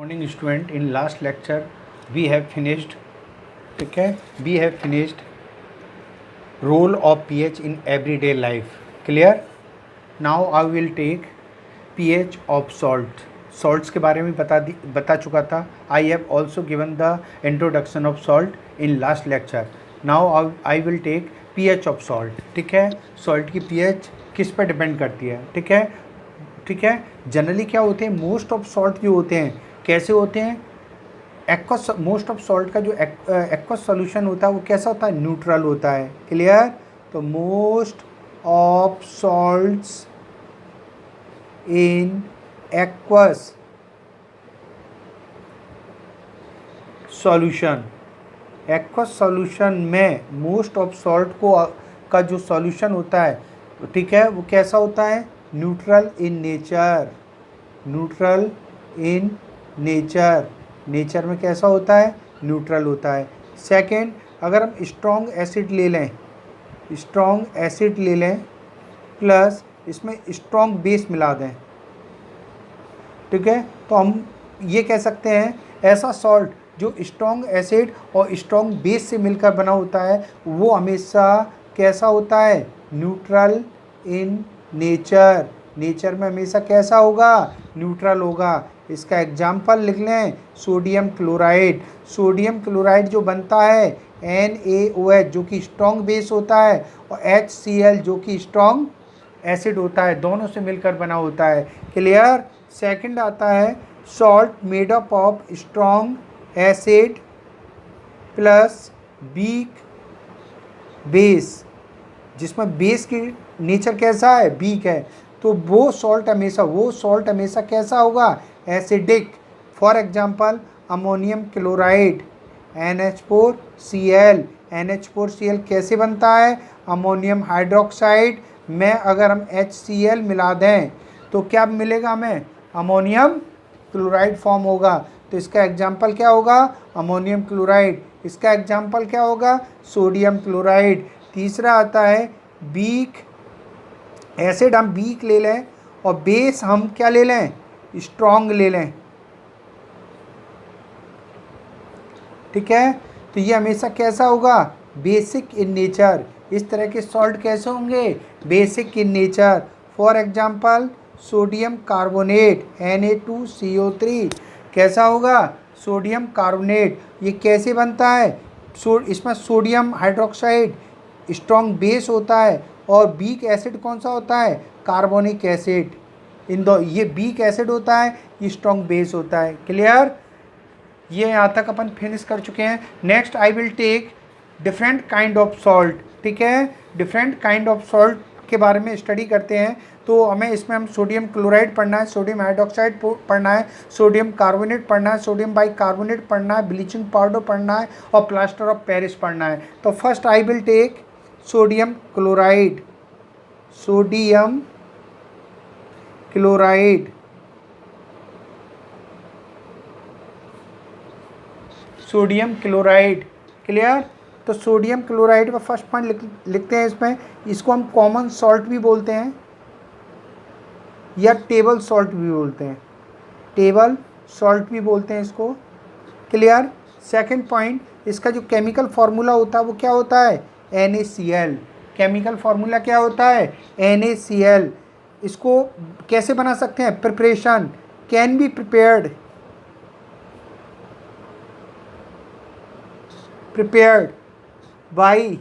Morning student, in last lecture we have finished, ठीक है, we have finished role of pH in everyday life. Clear? Now I will take pH of salt. Salts के बारे में बता चुका था. I have also given the introduction of salt in last lecture. Now I will take pH of salt. ठीक है, salt की pH किस पर डिपेंड करती है? ठीक है, ठीक है. जनरली क्या होते हैं, मोस्ट ऑफ सॉल्ट जो होते हैं कैसे होते हैं? एक्वस, मोस्ट ऑफ सॉल्ट का जो एक्वस सॉल्यूशन होता है वो कैसा होता है? न्यूट्रल होता है. क्लियर? तो most of salts in aqueous solution, aqueous solution में मोस्ट ऑफ सॉल्ट को का जो सॉल्यूशन होता है, ठीक है, वो कैसा होता है? Neutral in nature. Neutral in nature, nature में कैसा होता है? न्यूट्रल होता है. सेकंड, अगर हम स्ट्रॉन्ग एसिड ले लें, स्ट्रॉन्ग एसिड ले लें प्लस इसमें स्ट्रॉन्ग बेस मिला दें, ठीक है, तो हम ये कह सकते हैं ऐसा सॉल्ट जो स्ट्रॉन्ग एसिड और स्ट्रॉन्ग बेस से मिलकर बना होता है वो हमेशा कैसा होता है? Neutral in nature. नेचर में हमेशा कैसा होगा? न्यूट्रल होगा. इसका एग्जाम्पल लिख लें, सोडियम क्लोराइड. सोडियम क्लोराइड जो बनता है NaOH जो कि स्ट्रॉन्ग बेस होता है और HCl जो कि स्ट्रॉन्ग एसिड होता है, दोनों से मिलकर बना होता है. क्लियर? सेकंड आता है salt made up of strong acid plus weak base, जिसमें बेस की नेचर कैसा है? वीक है. तो वो सॉल्ट हमेशा कैसा होगा? Acidic. For example ammonium chloride NH4Cl. NH4Cl कैसे बनता है? अमोनियम हाइड्रोक्साइड में अगर हम HCl मिला दें तो क्या मिलेगा हमें? अमोनियम क्लोराइड फॉर्म होगा. तो इसका एग्जाम्पल क्या होगा? Ammonium chloride. इसका एग्जाम्पल क्या होगा? Sodium chloride. तीसरा आता है वीक एसिड, हम वीक ले लें और बेस हम क्या ले लें? स्ट्रॉन्ग ले लें. ठीक है, तो ये हमेशा कैसा होगा? Basic in nature. इस तरह के सॉल्ट कैसे होंगे? Basic in nature. For example sodium carbonate Na2CO3 कैसा होगा? Sodium carbonate. ये कैसे बनता है? इसमें सोडियम हाइड्रोक्साइड स्ट्रॉन्ग बेस होता है और वीक एसिड कौन सा होता है? Carbonic acid. इन दो, ये वीक एसिड होता है, ये स्ट्रॉन्ग बेस होता है. क्लियर? ये यहाँ तक अपन फिनिश कर चुके हैं. Next I will take different kind of salt. ठीक है, डिफरेंट काइंड ऑफ सॉल्ट के बारे में स्टडी करते हैं. तो हमें इसमें हम सोडियम क्लोराइड पढ़ना है, सोडियम हाइड्रोक्साइड पढ़ना है, सोडियम कार्बोनेट पढ़ना है, सोडियम बाइकार्बोनेट पढ़ना है, ब्लीचिंग पाउडर पढ़ना है और प्लास्टर ऑफ पेरिस पढ़ना है. तो first I will take sodium chloride. Sodium chloride, sodium chloride. Clear? तो सोडियम क्लोराइड का फर्स्ट पॉइंट लिखते हैं इसमें. इसको हम कॉमन सॉल्ट भी बोलते हैं या टेबल सॉल्ट भी बोलते हैं. टेबल सॉल्ट भी बोलते हैं इसको. क्लियर? सेकंड पॉइंट, इसका जो केमिकल फार्मूला होता है वो क्या होता है? NaCl. केमिकल फार्मूला क्या होता है? NaCl. इसको कैसे बना सकते हैं? Preparation can be prepared by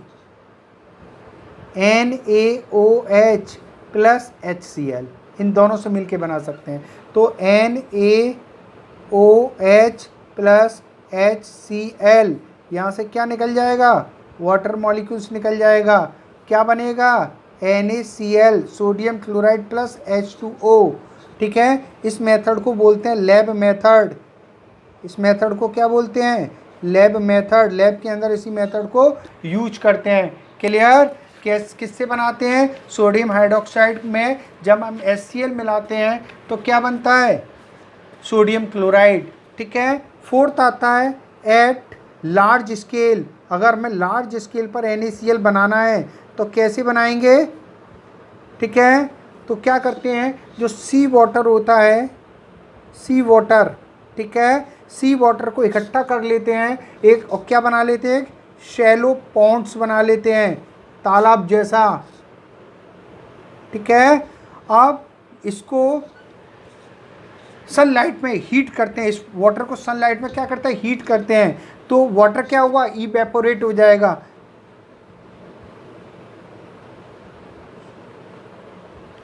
NaOH plus HCl. इन दोनों से मिलके बना सकते हैं. तो NaOH प्लस HCl, यहाँ से क्या निकल जाएगा? वाटर मॉलिक्यूल्स निकल जाएगा. क्या बनेगा? NaCl, sodium chloride plus H2O. ठीक है, इस मेथड को बोलते हैं लैब मेथड. इस मेथड को क्या बोलते हैं? Lab method. लैब के अंदर इसी मेथड को यूज करते हैं. क्लियर? किससे बनाते हैं? सोडियम हाइड्रोक्साइड में जब हम HCl मिलाते हैं तो क्या बनता है? Sodium chloride. ठीक है. फोर्थ आता है एट लार्ज स्केल. अगर हमें लार्ज स्केल पर NaCl बनाना है तो कैसे बनाएंगे? ठीक है, तो क्या करते हैं, जो सी वाटर होता है, सी वाटर ठीक है, सी वाटर को इकट्ठा कर लेते हैं एक, और क्या बना लेते हैं, शैलो पॉन्ड्स बना लेते हैं, तालाब जैसा। ठीक है, अब इसको सनलाइट में हीट करते हैं, इस वाटर को सनलाइट में क्या करते हैं, हीट करते हैं, तो वाटर क्या होगा, इवेपोरेट हो जाएगा।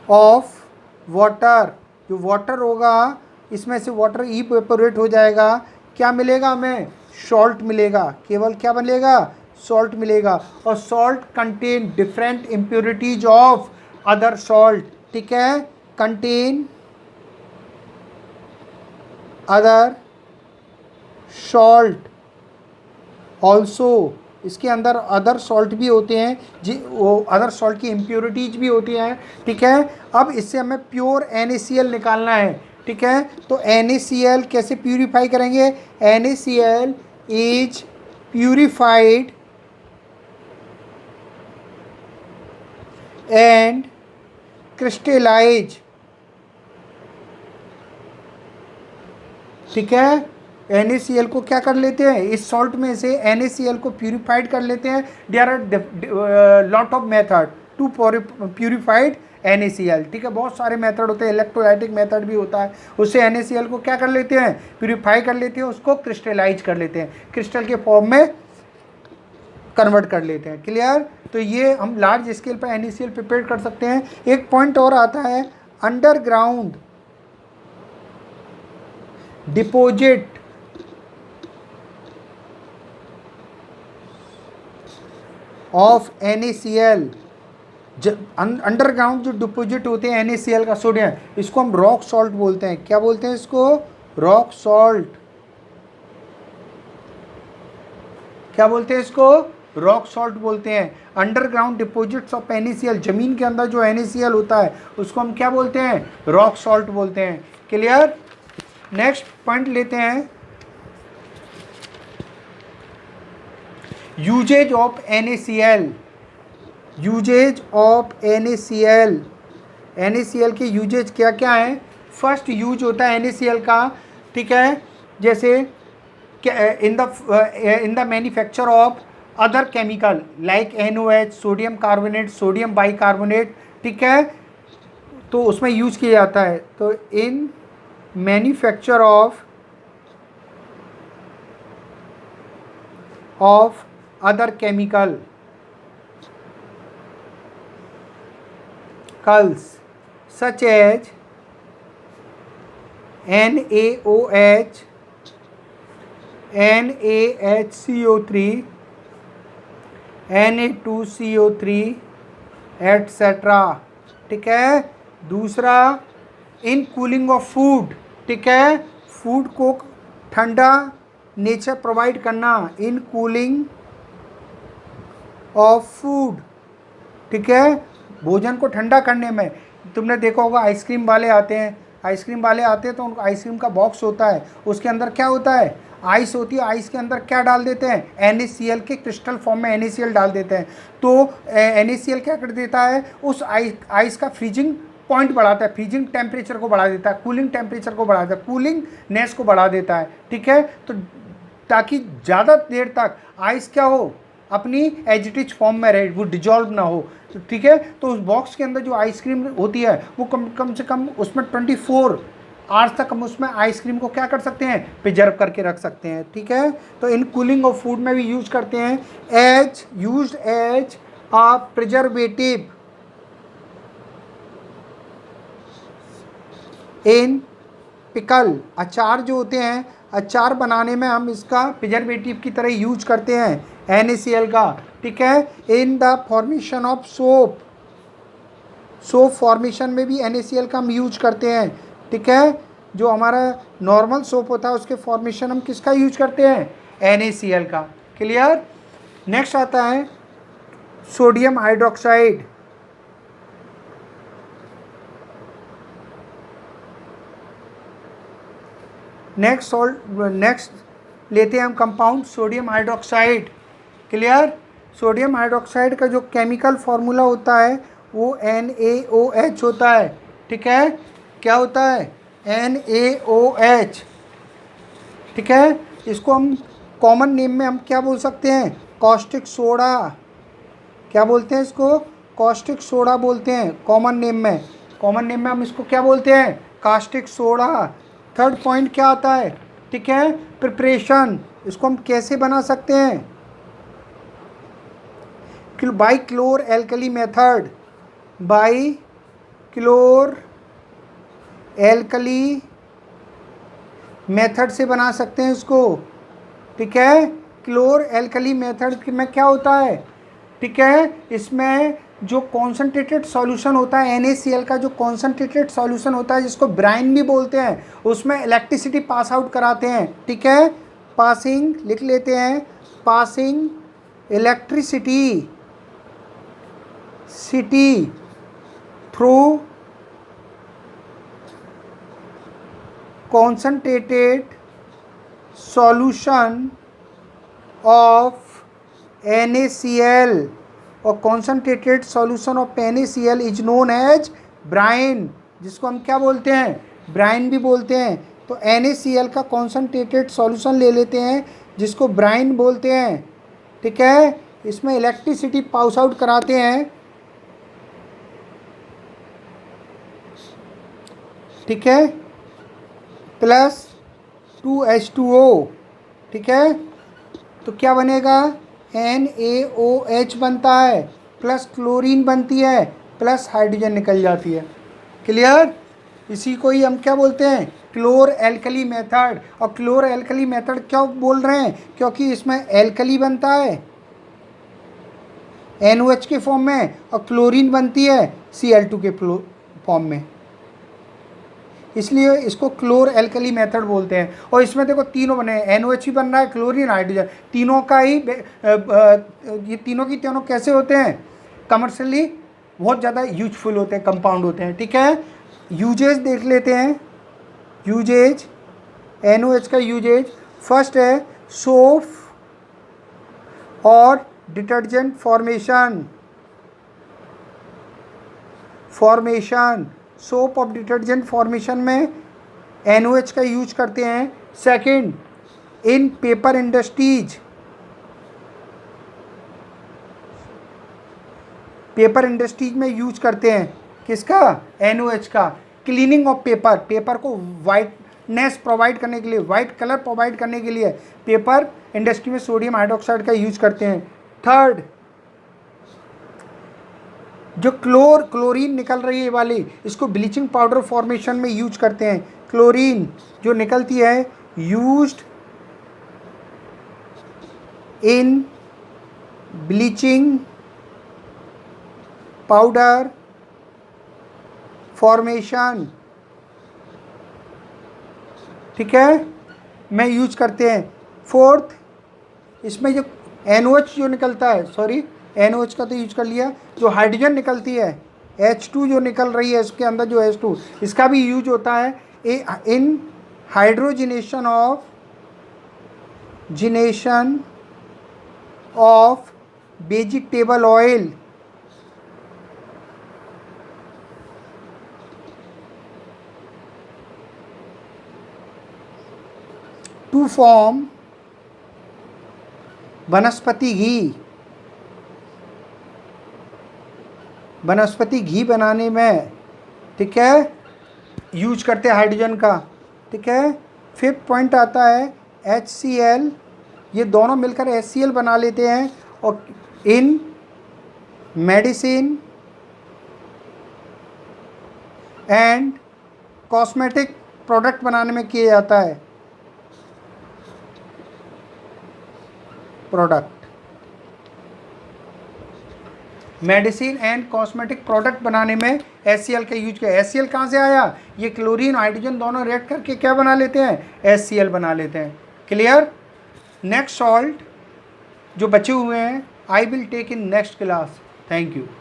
ऑफ वाटर, जो वाटर होगा इसमें से वाटर इवेपोरेट हो जाएगा, क्या मिलेगा हमें, सॉल्ट मिलेगा, केवल क्या मिलेगा, सॉल्ट मिलेगा। और salt contain different impurities of other salt. ठीक है, कंटेन अदर सॉल्ट ऑल्सो, इसके अंदर अदर सॉल्ट भी होते हैं जी, वो अदर सॉल्ट की इम्प्योरिटीज भी होती हैं। ठीक है, अब इससे हमें प्योर NaCl निकालना है। ठीक है, तो NaCl कैसे प्यूरिफाई करेंगे, NaCl is purified and crystallize. ठीक है, NaCl को क्या कर लेते हैं, इस सॉल्ट में से NaCl को प्यूरिफाइड कर लेते हैं। There are lot of method to purified NaCl। ठीक है, बहुत सारे मेथड होते हैं, इलेक्ट्रोलाइटिक मेथड भी होता है, उससे NaCl को क्या कर लेते हैं, प्यूरिफाई कर लेते हैं, उसको क्रिस्टलाइज कर लेते हैं, क्रिस्टल के फॉर्म में कन्वर्ट कर लेते हैं। क्लियर, तो ये हम लार्ज स्केल पर NaCl प्रिपेयर कर सकते हैं। एक पॉइंट और आता है, underground deposit of NaCl, underground जो डिपोजिट होते हैं NaCl का सोडियम, इसको हम रॉक सॉल्ट बोलते हैं। क्या बोलते हैं इसको, रॉक सॉल्ट। क्या बोलते हैं इसको, रॉक सॉल्ट बोलते हैं। अंडरग्राउंड डिपोजिट्स ऑफ NaCl, जमीन के अंदर जो NaCl होता है उसको हम क्या बोलते हैं, रॉक सॉल्ट बोलते हैं। क्लियर, नेक्स्ट पॉइंट लेते हैं, uses of NaCl, uses of NaCl, NaCl के यूजेज क्या क्या हैं। फर्स्ट यूज होता है NaCl का, ठीक है, जैसे in the manufacture of other chemical like NaOH, sodium carbonate, sodium bicarbonate. ठीक है, तो उसमें यूज किया जाता है। तो इन manufacture of other chemical such as NaOH, NaHCO3, Na2CO3 etcetera. ठीक है, दूसरा इन कूलिंग ऑफ फूड। ठीक है, फूड को ठंडा नेचर प्रोवाइड करना, इन कूलिंग ऑफ फूड। ठीक है, भोजन को ठंडा करने में। तुमने देखा होगा आइसक्रीम वाले आते हैं, आइसक्रीम वाले आते हैं तो उनको आइसक्रीम का बॉक्स होता है, उसके अंदर क्या होता है, आइस होती है, आइस के अंदर क्या डाल देते हैं, NaCl के क्रिस्टल फॉर्म में NaCl डाल देते हैं। तो NaCl क्या कर देता है, उस आइस का फ्रीजिंग पॉइंट बढ़ाता है, फ्रीजिंग टेम्परेचर को बढ़ा देता है, कूलिंग टेम्परेचर को बढ़ा देता है, कूलिंग नेस को बढ़ा देता है। ठीक है, तो ताकि ज़्यादा देर तक आइस क्या हो, अपनी एजिटिज फॉर्म में रहे, वो डिजॉल्व ना हो। ठीक है, तो उस बॉक्स के अंदर जो आइसक्रीम होती है वो कम से कम उसमें 24 आवर्स तक हम उसमें आइसक्रीम को क्या कर सकते हैं, प्रिजर्व करके रख सकते हैं। ठीक है, तो इन कूलिंग ऑफ फूड में भी यूज करते हैं, used as a preservative in pickle. अचार जो होते हैं, अचार बनाने में हम इसका प्रिजर्वेटिव की तरह यूज करते हैं NaCl का। ठीक है, in the formation of soap, soap formation में भी NaCl का हम यूज करते हैं। ठीक है, जो हमारा नॉर्मल सोप होता है उसके फॉर्मेशन हम किसका यूज करते हैं, NaCl का। क्लियर, नेक्स्ट आता है सोडियम हाइड्रोक्साइड। नेक्स्ट लेते हैं हम compound sodium hydroxide. Clear, sodium hydroxide का जो केमिकल फार्मूला होता है वो NaOH होता है। ठीक है, क्या होता है, NaOH। ठीक है, इसको हम कॉमन नेम में हम क्या बोल सकते हैं, कॉस्टिक सोडा। क्या बोलते हैं इसको, कॉस्टिक सोडा बोलते हैं कॉमन नेम में। कॉमन नेम में हम इसको क्या बोलते हैं, कास्टिक सोडा। थर्ड पॉइंट क्या आता है, ठीक है, प्रिपरेशन। इसको हम कैसे बना सकते हैं, by chlor alkali method, by chlor alkali method से बना सकते हैं इसको। ठीक है, क्लोर एल्कली मेथड में क्या होता है, ठीक है, इसमें जो कॉन्सेंट्रेटेड सॉल्यूशन होता है NaCl का, जो कॉन्सेंट्रेटेड सॉल्यूशन होता है जिसको ब्राइन भी बोलते हैं, उसमें इलेक्ट्रिसिटी पास आउट कराते हैं। ठीक है, पासिंग लिख लेते हैं, passing electricity through concentrated solution of NaCl, और concentrated solution of NaCl is known as brine, जिसको हम क्या बोलते हैं, ब्राइन भी बोलते हैं। तो NaCl का concentrated solution ले लेते हैं जिसको ब्राइन बोलते हैं। ठीक है, इसमें इलेक्ट्रिसिटी पास आउट कराते हैं। ठीक है, प्लस 2H2O। ठीक है, तो क्या बनेगा, NaOH बनता है, प्लस क्लोरीन बनती है, प्लस हाइड्रोजन निकल जाती है। क्लियर, इसी को ही हम क्या बोलते हैं, क्लोर एल्कली मेथड। और क्लोर एल्कली मेथड क्यों बोल रहे हैं, क्योंकि इसमें एल्कली बनता है NOH के फॉर्म में, और क्लोरीन बनती है Cl2 के फॉर्म में, इसलिए इसको क्लोर एल्कली मेथड बोलते हैं। और इसमें देखो तीनों बने हैं, NOH भी बन रहा है, क्लोरीन, हाइड्रोजन, तीनों का ही ये तीनों की तीनों कैसे होते हैं, कमर्शियली बहुत ज़्यादा यूजफुल होते हैं, कंपाउंड होते हैं। ठीक है, यूजेज देख लेते हैं, यूजेज NOH का यूजेज फर्स्ट है सोप और detergent formation, soap of detergent formation में NOH का यूज करते हैं। सेकंड, इन पेपर इंडस्ट्रीज, पेपर इंडस्ट्रीज में यूज करते हैं किसका, NOH का, क्लीनिंग ऑफ पेपर, पेपर को वाइटनेस प्रोवाइड करने के लिए, वाइट कलर प्रोवाइड करने के लिए पेपर इंडस्ट्री में सोडियम हाइड्रोक्साइड का यूज करते हैं। थर्ड, जो क्लोरीन निकल रही है वाली, इसको ब्लीचिंग पाउडर फॉर्मेशन में यूज करते हैं। क्लोरीन जो निकलती है used in bleaching powder formation, ठीक है, में यूज करते हैं। फोर्थ, इसमें जो NOH जो निकलता है, सॉरी NOH का तो यूज कर लिया, जो हाइड्रोजन निकलती है H2 जो निकल रही है, इसके अंदर जो H2, इसका भी यूज होता है in hydrogenation of vegetable oil, to form vanaspati ghee. वनस्पति घी बनाने में, ठीक है, यूज करते हैं हाइड्रोजन का। ठीक है, फिफ्थ पॉइंट आता है HCl, ये दोनों मिलकर HCl बना लेते हैं, और इन मेडिसिन एंड कॉस्मेटिक प्रोडक्ट बनाने में किया जाता है। Product, medicine and cosmetic product बनाने में HCl का यूज किया। HCl कहाँ से आया, ये क्लोरीन हाइड्रोजन दोनों रिएक्ट करके क्या बना लेते हैं, HCl बना लेते हैं। क्लियर, नेक्स्ट सॉल्ट जो बचे हुए हैं I will take in next class. Thank you.